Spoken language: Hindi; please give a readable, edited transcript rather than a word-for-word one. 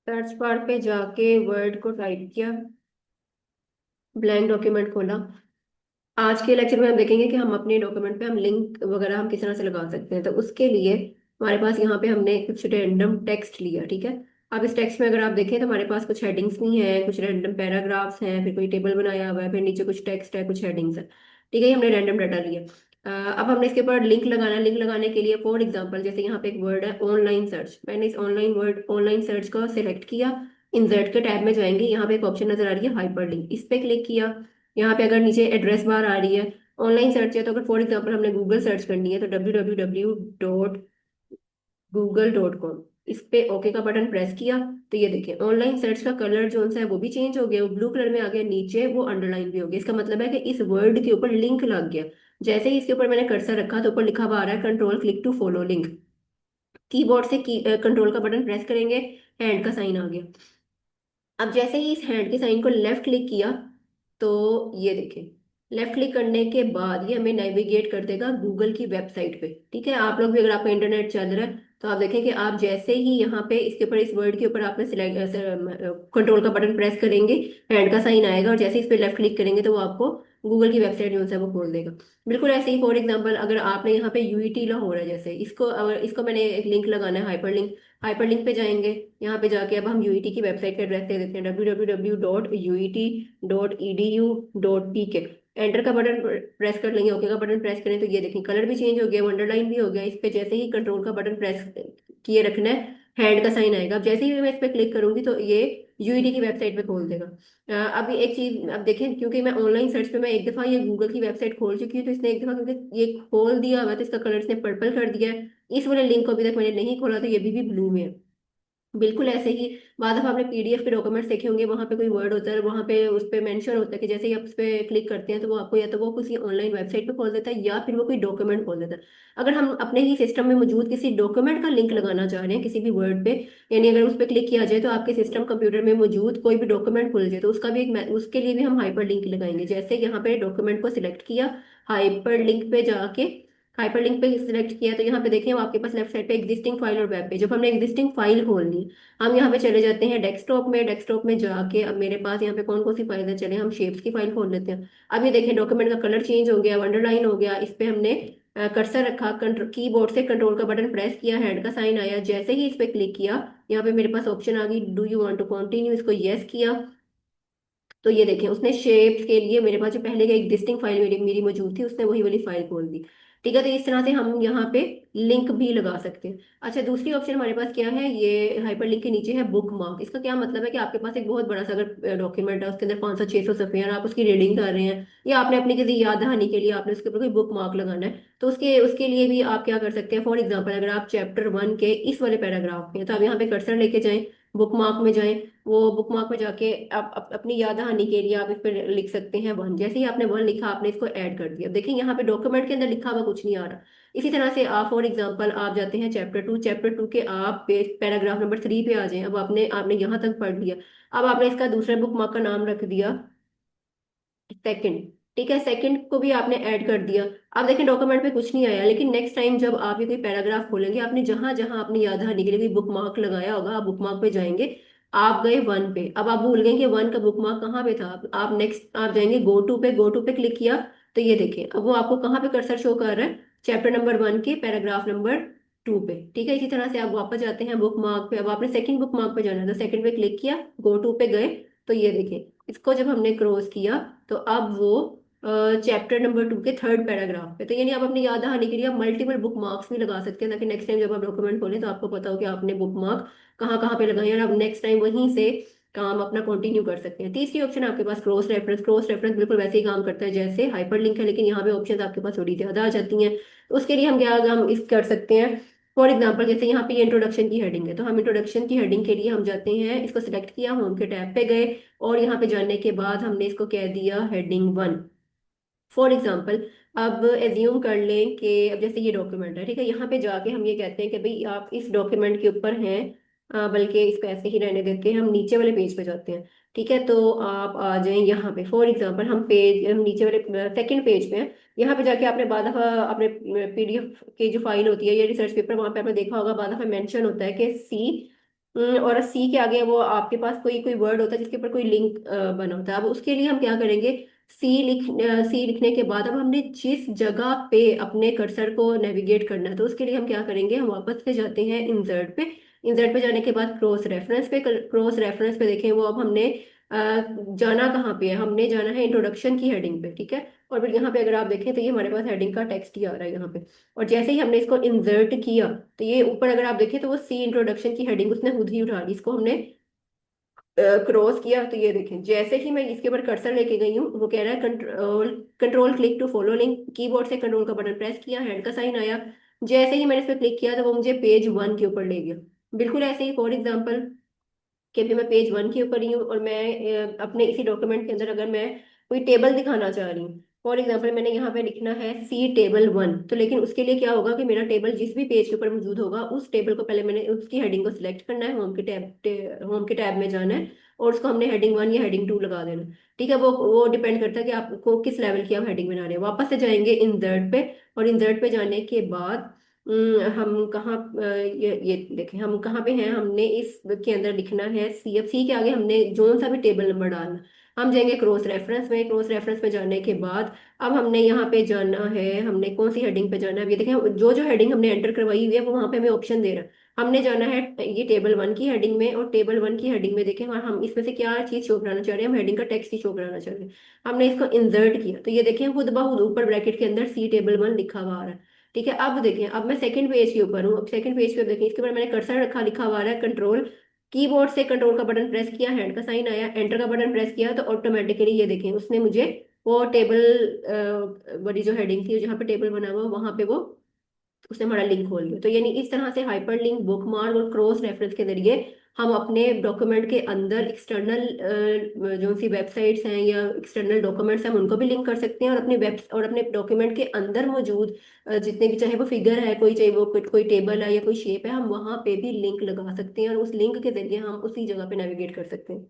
सर्च बार पे जाके वर्ड को टाइप किया, ब्लैंक डॉक्यूमेंट खोला। आज के लेक्चर में हम देखेंगे कि हम अपने डॉक्यूमेंट पे हम लिंक वगैरह हम किस तरह से लगा सकते हैं। तो उसके लिए हमारे पास यहाँ पे हमने कुछ रैंडम टेक्स्ट लिया, ठीक है। अब इस टेक्स्ट में अगर आप देखें तो हमारे पास कुछ हेडिंग्स भी हैं, कुछ रैंडम पैराग्राफ्स हैं, फिर कोई टेबल बनाया हुआ है, फिर नीचे कुछ टेक्स्ट है, कुछ हेडिंग्स है। ठीक है, ये हमने रैंडम डाटा लिया। अब हमने इसके ऊपर लिंक लगाना है। लिंक लगाने के लिए फॉर एग्जाम्पल जैसे यहाँ पे एक वर्ड है ऑनलाइन सर्च, मैंने इस ऑनलाइन सर्च को सिलेक्ट किया। इंसर्ट के टैब में जाएंगे, यहाँ पे एक ऑप्शन नजर आ रही है हाइपर लिंक, इस पे क्लिक किया। यहाँ पे अगर नीचे एड्रेस बार आ रही है, ऑनलाइन सर्च है, तो अगर फॉर एग्जांपल हमने गूगल सर्च करनी है तो www.google.com, इस पे ओके का बटन प्रेस किया। तो ये देखिए ऑनलाइन सर्च का कलर जो सा है वो भी चेंज हो गया, वो ब्लू कलर में आ गया, नीचे वो अंडरलाइन भी हो गया। इसका मतलब है कि इस वर्ड के ऊपर लिंक लग गया। जैसे ही इसके ऊपर मैंने कर्सर रखा तो ऊपर लिखा हुआ आ रहा है control click to follow link. Keyboard से कंट्रोल का बटन प्रेस करेंगे, हैंड का साइन आ गया। अब जैसे ही इस हैंड के साइन को लेफ्ट क्लिक किया तो ये देखें, लेफ्ट क्लिक करने के बाद ये हमें नेविगेट कर देगा गूगल की वेबसाइट पे। ठीक है, आप लोग भी अगर आपका इंटरनेट चल रहा है तो आप देखें कि आप जैसे ही यहाँ पे इसके ऊपर इस वर्ड के ऊपर आपने सिलेक्ट कंट्रोल का बटन प्रेस करेंगे, हैंड का साइन आएगा, और जैसे ही इस पे लेफ्ट क्लिक करेंगे तो वो आपको गूगल की वेबसाइट जो है वो खोल देगा। बिल्कुल ऐसे ही फॉर एग्जांपल अगर आपने यहाँ पे यूईटी लाहौर है, जैसे इसको अगर इसको मैंने एक लिंक लगाना है हाइपरलिंक, हाइपरलिंक पे जाएंगे। यहाँ पे जाके अब हम यूईटी की वेबसाइट का एड्रेस दे देते हैं www.uit.edu.pk। एंटर का बटन प्रेस कर लेंगे, ओके का बटन प्रेस करें तो ये देखें कलर भी चेंज हो गया, अंडरलाइन भी हो गया। इस पे जैसे ही कंट्रोल का बटन प्रेस किए रखना है, हैंड का साइन आएगा। अब जैसे ही मैं इस पे क्लिक करूंगी तो ये यूईटी की वेबसाइट पे खोल देगा। अब एक चीज अब देखें, क्योंकि मैं ऑनलाइन सर्च पे मैं एक दफा ये गूगल की वेबसाइट खोल चुकी हूँ तो इसने एक दफा क्योंकि ये खोल दिया हुआ है तो इसका कलर इसने पर्पल कर दिया है। इस वाले लिंक को अभी तक मैंने नहीं खोला तो ये भी ब्लू में है। बिल्कुल ऐसे ही बाद में आपने पीडीएफ के डॉक्यूमेंट्स देखे होंगे, वहां पे कोई वर्ड होता है, वहां पे उस पे मेंशन होता है कि जैसे ही आप उस पे क्लिक करते हैं तो वो आपको या तो वो किसी ऑनलाइन वेबसाइट पे खोल देता है या फिर वो कोई डॉक्यूमेंट खोल देता है। अगर हम अपने ही सिस्टम में मौजूद किसी डॉक्यूमेंट का लिंक लगाना चाह रहे हैं किसी भी वर्ड पे, यानी अगर उस पे क्लिक किया जाए तो आपके सिस्टम कंप्यूटर में मौजूद कोई भी डॉक्यूमेंट खुल जाए तो उसका भी उसके लिए भी हम हाइपर लिंक लगाएंगे। जैसे यहाँ पे डॉक्यूमेंट को सिलेक्ट किया, हाइपर लिंक पे जाके हाइपरलिंक पे सिलेक्ट किया तो यहाँ पे देखिए वो आपके पास लेफ्ट साइड पे एग्जिस्टिंग फाइल और वेब पेज। जब हमने एग्जिस्टिंग फाइल खोलनी, हम यहाँ पे चले जाते हैं डेस्कटॉप में। डेस्कटॉप में जाके अब मेरे पास यहाँ पे कौन कौन सी फाइल है, चले हम शेप्स की फाइल खोल लेते हैं। अब ये देखें डॉक्यूमेंट का कलर चेंज हो गया, अंडरलाइन हो गया। इस पे हमने कर्सर रखा, कीबोर्ड से कंट्रोल का बटन प्रेस किया, हैंड का साइन आया। जैसे ही इस पे क्लिक किया, यहाँ पे मेरे पास ऑप्शन आ गई do you want to continue, इसको यस किया। तो ये देखें उसने शेप्स के लिए मेरे पास जो पहले की एग्जिस्टिंग फाइल मेरी मेरी मौजूद थी उसने वही वाली फाइल खोल दी। ठीक है, तो इस तरह से हम यहाँ पे लिंक भी लगा सकते हैं। अच्छा, दूसरी ऑप्शन हमारे पास क्या है, ये हाइपर लिंक के नीचे है बुक मार्क। इसका क्या मतलब है कि आपके पास एक बहुत बड़ा सा अगर डॉक्यूमेंट है, उसके अंदर 500-600 सफ़े हैं और आप उसकी रीडिंग कर रहे हैं या आपने अपनी किसी याद दहानी के लिए आपने उसके ऊपर कोई बुक मार्क लगाना है, तो उसके उसके लिए भी आप क्या कर सकते हैं। फॉर एग्जाम्पल अगर आप चैप्टर 1 के इस वाले पैराग्राफ में, तो आप यहाँ पे कर्सर लेके जाएं, बुक मार्क में जाएं। वो बुक मार्क में जाके आप अपनी याद दहानी के लिए आप इस पर लिख सकते हैं 1। जैसे ही आपने 1 लिखा, आपने इसको ऐड कर दिया, देखिए यहाँ पे डॉक्यूमेंट के अंदर लिखा हुआ कुछ नहीं आ रहा। इसी तरह से आप फॉर एग्जांपल आप जाते हैं चैप्टर 2, चैप्टर 2 के आप पैराग्राफ नंबर 3 पे आ जाएं। अब आपने आपने यहाँ तक पढ़ लिया। अब आपने इसका दूसरे बुक मार्क का नाम रख दिया सेकंड। ठीक है, सेकंड को भी आपने ऐड कर दिया। अब देखें डॉक्यूमेंट पे कुछ नहीं आया, लेकिन नेक्स्ट टाइम जब आप ये कोई पैराग्राफ खोलेंगे, आपने जहां जहां अपनी याद दहानी के लिए कोई बुक मार्क लगाया होगा, आप बुक मार्क पे जाएंगे। आप गए 1 पे, अब आप भूल गए कि 1 का बुक मार्क कहाँ पे था। आप नेक्स्ट आप जाएंगे गो टू पे क्लिक किया। तो ये देखें अब वो आपको कहाँ पे कर्सर शो कर रहा है, चैप्टर नंबर 1 के पैराग्राफ नंबर 2 पे। ठीक है, इसी तरह से आप वापस जाते हैं बुक मार्क पे। अब आपने सेकंड बुक मार्क पे जाना है तो सेकंड पे क्लिक किया, गो टू पे गए। तो ये देखें इसको जब हमने क्रॉस किया तो अब वो चैप्टर नंबर 2 के थर्ड पैराग्राफ पे। तो यानी आप अपनी याद दहानी के लिए आप मल्टीपल बुक मार्क्स भी लगा सकते हैं, ताकि नेक्स्ट टाइम जब आप डॉक्यूमेंट खोलें तो आपको पता हो कि आपने बुक मार्क कहाँ कहाँ पे लगाए हैं और आप नेक्स्ट टाइम वहीं से काम अपना कंटिन्यू कर सकते हैं। तीसरी ऑप्शन आपके पास क्रॉस रेफरेंस। क्रॉस रेफरेंस बिल्कुल वैसे ही काम करता है जैसे हाइपर लिंक है, लेकिन यहाँ पे ऑप्शन आपके पास थोड़ी ज्यादा आ जाती हैं। तो उसके लिए हम क्या हम इस कर सकते हैं, फॉर एग्जाम्पल जैसे यहाँ पे इंट्रोडक्शन की हेडिंग है, तो हम इंट्रोडक्शन की हेडिंग के लिए हम जाते हैं, इसको सिलेक्ट किया, होम के टैब पे गए और यहाँ पे जाने के बाद हमने इसको कह दिया हेडिंग 1। फॉर एग्जाम्पल अब एज्यूम कर लें कि अब जैसे ये डॉक्यूमेंट है, ठीक है, यहाँ पे जाके हम ये कहते हैं कि भाई आप इस डॉक्यूमेंट के ऊपर हैं, बल्कि इसको ऐसे ही रहने देते हैं, हम नीचे वाले पेज पे जाते हैं। ठीक है, तो आप आ जाएं यहाँ पे। फॉर एग्जांपल हम नीचे वाले सेकंड पेज पे हैं। यहाँ पे जाके आपने बाद दफा अपने पीडीएफ की जो फाइल होती है या रिसर्च पेपर, वहाँ पे आपने देखा होगा बाद दफा मेंशन होता है कि सी और सी के आगे वो आपके पास कोई कोई वर्ड होता है जिसके ऊपर कोई लिंक बना होता है। अब उसके लिए हम क्या करेंगे, सी लिखने के बाद अब हमने जिस जगह पे अपने कर्सर को नेविगेट करना है, तो उसके लिए हम क्या करेंगे, हम वापस से जाते हैं इंसर्ट पे। इंसर्ट पे जाने के बाद क्रॉस रेफरेंस पे देखें, वो अब हमने अ, जाना कहाँ पे है, हमने जाना है इंट्रोडक्शन की हेडिंग पे, ठीक है। और फिर यहाँ पे अगर आप देखें तो ये हमारे पास हेडिंग का टेक्स्ट ही आ रहा है यहाँ पे। और जैसे ही हमने इसको इंसर्ट किया, तो ये ऊपर अगर आप देखें तो वो सी इंट्रोडक्शन की हेडिंग उसने खुद ही उठा ली, इसको हमने क्रॉस किया। तो ये देखें, जैसे ही मैं इसके ऊपर कर्सर लेके गई हूँ, वो कह रहा है control control click to follow link, keyboard से कंट्रोल का बटन प्रेस किया, हैंड का साइन आया। जैसे ही मैंने इस पर क्लिक किया तो वो मुझे पेज 1 के ऊपर ले गया। बिल्कुल ऐसे ही फॉर एग्जाम्पल कि अभी मैं पेज 1 के ऊपर ही हूँ, और मैं अपने इसी डॉक्यूमेंट के अंदर अगर मैं कोई टेबल दिखाना चाह रही हूँ, फॉर एग्जाम्पल मैंने यहाँ पे लिखना है सी टेबल 1, तो लेकिन उसके लिए क्या होगा कि मेरा टेबल जिस भी पेज के ऊपर मौजूद होगा, उस टेबल को पहले मैंने उसकी हेडिंग को सिलेक्ट करना है, होम के टैब में जाना है, और उसको हमने हेडिंग 1 या हेडिंग 2 लगा देना। ठीक है, वो डिपेंड करता है कि आपको किस लेवल की आप हेडिंग बना रहे हैं। वापस से जाएंगे इंसर्ट पे, और इंसर्ट पे जाने के बाद हम कहाँ ये देखें हम कहाँ पे हैं, हमने इस के अंदर लिखना है सी। अब सी के आगे हमने जो सा भी टेबल नंबर डालना, हम जाएंगे क्रॉस रेफरेंस में। क्रॉस रेफरेंस में जाने के बाद अब हमने यहाँ पे जाना है, हमने कौन सी हेडिंग पे जाना है। अब ये देखें, जो जो हेडिंग हमने एंटर करवाई हुई है वो वहाँ पे हमें ऑप्शन दे रहा है। हमने जाना है ये टेबल 1 की हेडिंग में, और टेबल 1 की हेडिंग में देखें, और हम इसमें से क्या चीज शो कराना चाह रहे हैं, हम हेडिंग का टेक्स्ट ही शो कराना चाह रहे हैं। हमने इसको इंसर्ट किया, तो ये देखें खुद ब खुद ऊपर ब्रैकेट के अंदर सी टेबल 1 लिखा हुआ आ रहा है। ठीक है, अब देखें, अब मैं सेकंड पेज के ऊपर हूँ। अब सेकंड पेज पे देखें, इसके ऊपर मैंने कर्सर रखा, लिखा हुआ है कंट्रोल, कीबोर्ड से कंट्रोल का बटन प्रेस किया, हैंड का साइन आया, एंटर का बटन प्रेस किया, तो ऑटोमेटिकली ये देखें उसने मुझे वो टेबल वाली जो हेडिंग थी जहाँ पे टेबल बना हुआ वहां पे वो उसने हमारा लिंक खोल लिया। तो यानी इस तरह से हाइपर लिंक, बुकमार्क और क्रॉस रेफरेंस के जरिए हम अपने डॉक्यूमेंट के अंदर एक्सटर्नल जो सी वेबसाइट्स हैं या एक्सटर्नल डॉक्यूमेंट्स हैं, हम उनको भी लिंक कर सकते हैं, और अपने वेब और अपने डॉक्यूमेंट के अंदर मौजूद जितने भी, चाहे वो फिगर है कोई, चाहे वो कोई टेबल है या कोई शेप है, हम वहां पे भी लिंक लगा सकते हैं, और उस लिंक के जरिए हम उसी जगह पे नेविगेट कर सकते हैं।